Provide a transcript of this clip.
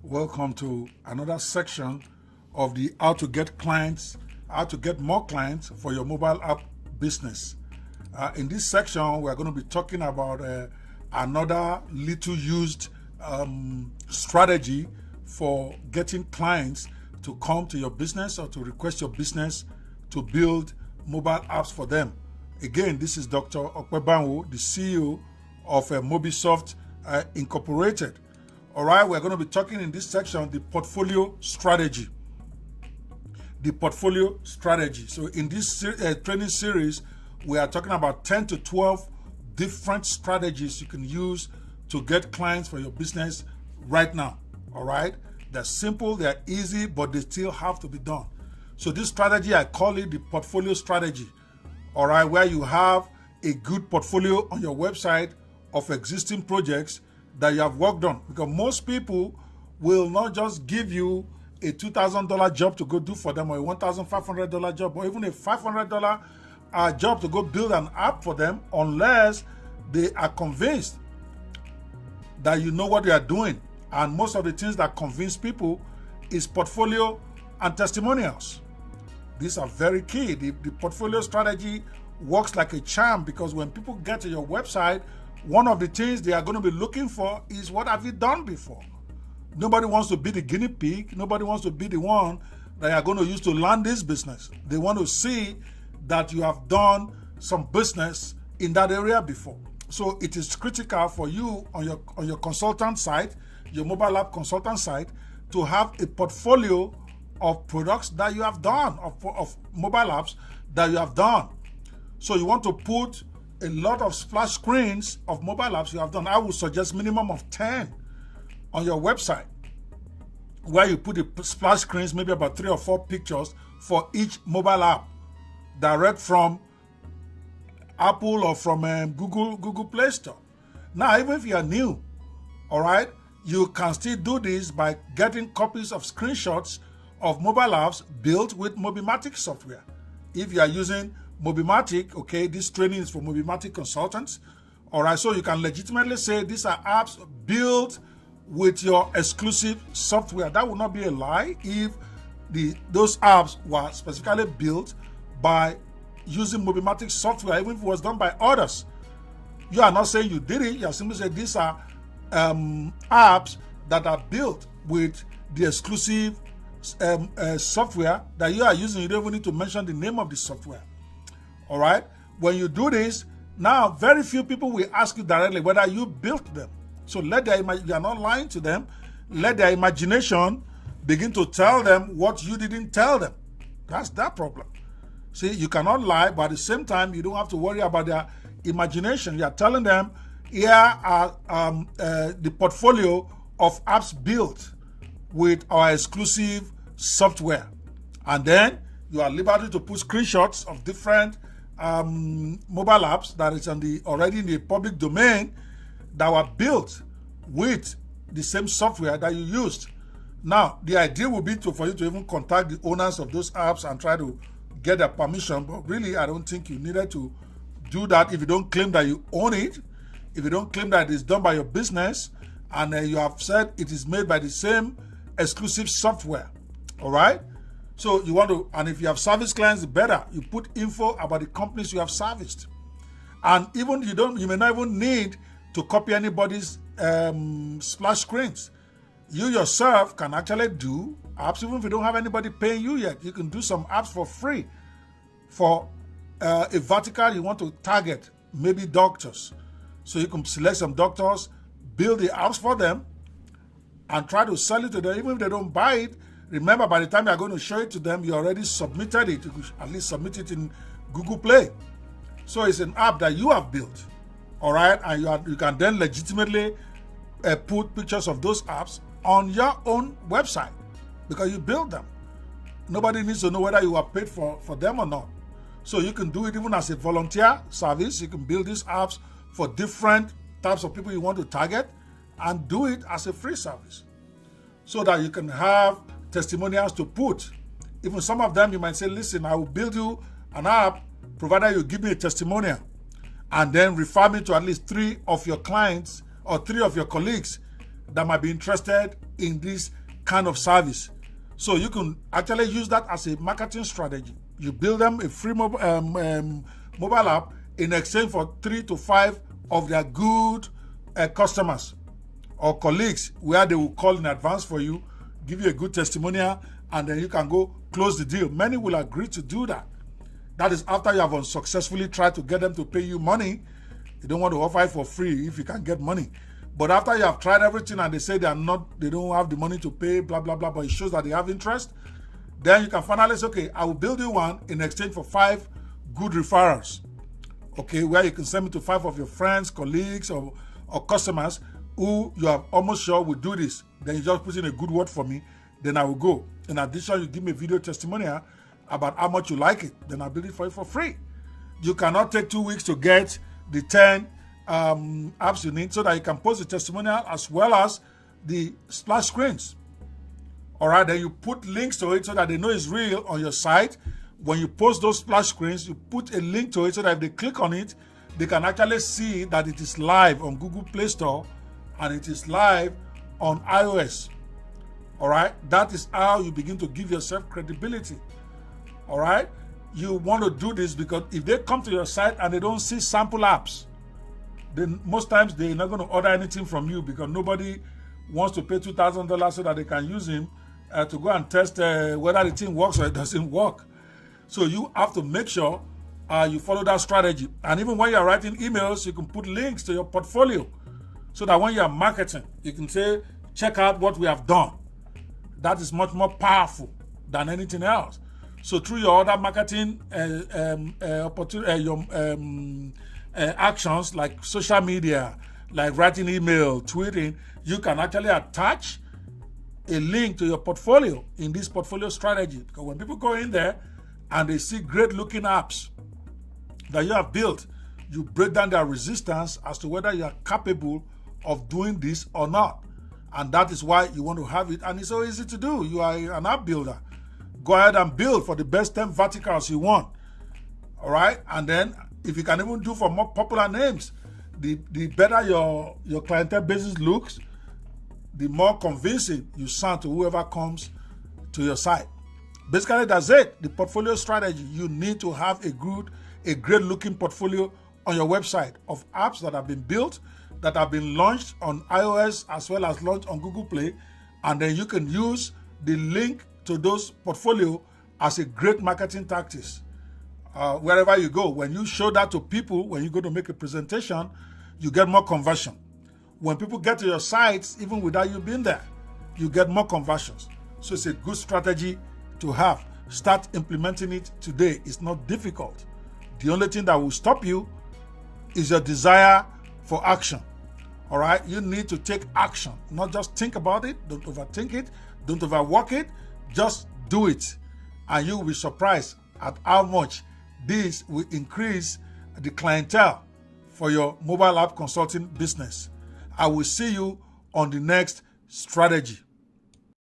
Welcome to another section of the how to get more clients for your mobile app business. In this section, we're going to be talking about another little used strategy for getting clients to come to your business or to request your business to build mobile apps for them. Again, this is Dr. Banwo, the CEO of Mobisoft Incorporated. All right, we're going to be talking in this section the portfolio strategy. The portfolio strategy. So in this training series, we are talking about 10 to 12 different strategies you can use to get clients for your business right now. All right, they're simple, they're easy, but they still have to be done. So this strategy, I call it the portfolio strategy. All right, where you have a good portfolio on your website of existing projects that you have worked on, because most people will not just give you a $2,000 job to go do for them, or a $1,500 job, or even a $500 job to go build an app for them, unless they are convinced that you know what they are doing. And most of the things that convince people is portfolio and testimonials. These are very key. The portfolio strategy works like a charm, because when people get to your website, one of the things they are going to be looking for is, what have you done before? Nobody wants to be the guinea pig. Nobody wants to be the one that you are going to use to land this business. They want to see that you have done some business in that area before. So it is critical for you on your consultant site, your mobile app consultant site, to have a portfolio of products that you have done, of mobile apps that you have done. So you want to put a lot of splash screens of mobile apps you have done. I would suggest minimum of 10 on your website, where you put the splash screens, maybe about 3 or 4 pictures for each mobile app, direct from Apple or from Google Play Store. Now, even if you are new, all right, you can still do this by getting copies of screenshots of mobile apps built with Mobimatic software. If you are using Mobimatic, okay, this training is for Mobimatic consultants. All right, so you can legitimately say these are apps built with your exclusive software. That would not be a lie if those apps were specifically built by using Mobimatic software, even if it was done by others. You are not saying you did it. You are simply saying these are apps that are built with the exclusive software that you are using. You don't even need to mention the name of the software. All right. When you do this, now very few people will ask you directly whether you built them. So you are not lying to them. Let their imagination begin to tell them what you didn't tell them. That's that problem. See, you cannot lie, but at the same time, you don't have to worry about their imagination. You are telling them, here are the portfolio of apps built with our exclusive software. And then you are liberty to put screenshots of different mobile apps that is already in the public domain that were built with the same software that you used. Now, the idea would be for you to even contact the owners of those apps and try to get their permission. But really, I don't think you needed to do that if you don't claim that you own it, if you don't claim that it is done by your business, and you have said it is made by the same exclusive software. All right? So you want to, and if you have service clients, better. You put info about the companies you have serviced. And even you may not even need to copy anybody's splash screens. You yourself can actually do apps, even if you don't have anybody paying you yet. You can do some apps for free for a vertical you want to target, maybe doctors. So you can select some doctors, build the apps for them, and try to sell it to them. Even if they don't buy it, remember, by the time you're going to show it to them, you already submitted it. You could at least submit it in Google Play. So it's an app that you have built, all right? And you can then legitimately put pictures of those apps on your own website because you built them. Nobody needs to know whether you are paid for them or not. So you can do it even as a volunteer service. You can build these apps for different types of people you want to target and do it as a free service so that you can have testimonials to put. Even some of them you might say, listen, I will build you an app provided you give me a testimonial and then refer me to at least 3 of your clients or 3 of your colleagues that might be interested in this kind of service. So you can actually use that as a marketing strategy. You build them a free mobile app in exchange for 3 to 5 of their good customers or colleagues, where they will call in advance for you, give you a good testimonial, and then you can go close the deal. Many will agree to do that. That is after you have unsuccessfully tried to get them to pay you money. You don't want to offer it for free if you can get money. But after you have tried everything and they say they don't have the money to pay, blah, blah, blah, but it shows that they have interest, then you can finally say, okay, I will build you one in exchange for 5 good referrals. Okay, where you can send me to 5 of your friends, colleagues, or customers who you are almost sure will do this. Then you just put in a good word for me, then I will go. In addition, you give me a video testimonial about how much you like it, then I'll build it for you for free. You cannot take 2 weeks to get the 10 apps you need so that you can post the testimonial as well as the splash screens. All right, then you put links to it so that they know it's real on your site. When you post those splash screens, you put a link to it so that if they click on it, they can actually see that it is live on Google Play Store and it is live on iOS. All right, that is how you begin to give yourself credibility. All right, you want to do this because if they come to your site and they don't see sample apps, then most times they're not going to order anything from you because nobody wants to pay $2,000 so that they can use him to go and test whether the thing works or it doesn't work. So you have to make sure you follow that strategy. And even when you're writing emails, you can put links to your portfolio so that when you're marketing, you can say, check out what we have done. That is much more powerful than anything else. So through your other marketing actions like social media, like writing email, tweeting, you can actually attach a link to your portfolio in this portfolio strategy. Because when people go in there and they see great looking apps that you have built, you break down their resistance as to whether you are capable of doing this or not. And that is why you want to have it. And it's so easy to do. You are an app builder. Go ahead and build for the best 10 verticals you want. All right. And then if you can even do for more popular names, the better your clientele basis looks, the more convincing you sound to whoever comes to your site. Basically, that's it. The portfolio strategy. You need to have a great looking portfolio on your website of apps that have been built, that have been launched on iOS as well as launched on Google Play. And then you can use the link to those portfolio as a great marketing tactics. Wherever you go, when you show that to people, when you go to make a presentation, you get more conversion. When people get to your sites, even without you being there, you get more conversions. So it's a good strategy to have. Start implementing it today. It's not difficult. The only thing that will stop you is your desire for action. All right, you need to take action, not just think about it. Don't overthink it. Don't overwork it. Just do it, and you will be surprised at how much this will increase the clientele for your mobile app consulting business. I will see you on the next strategy.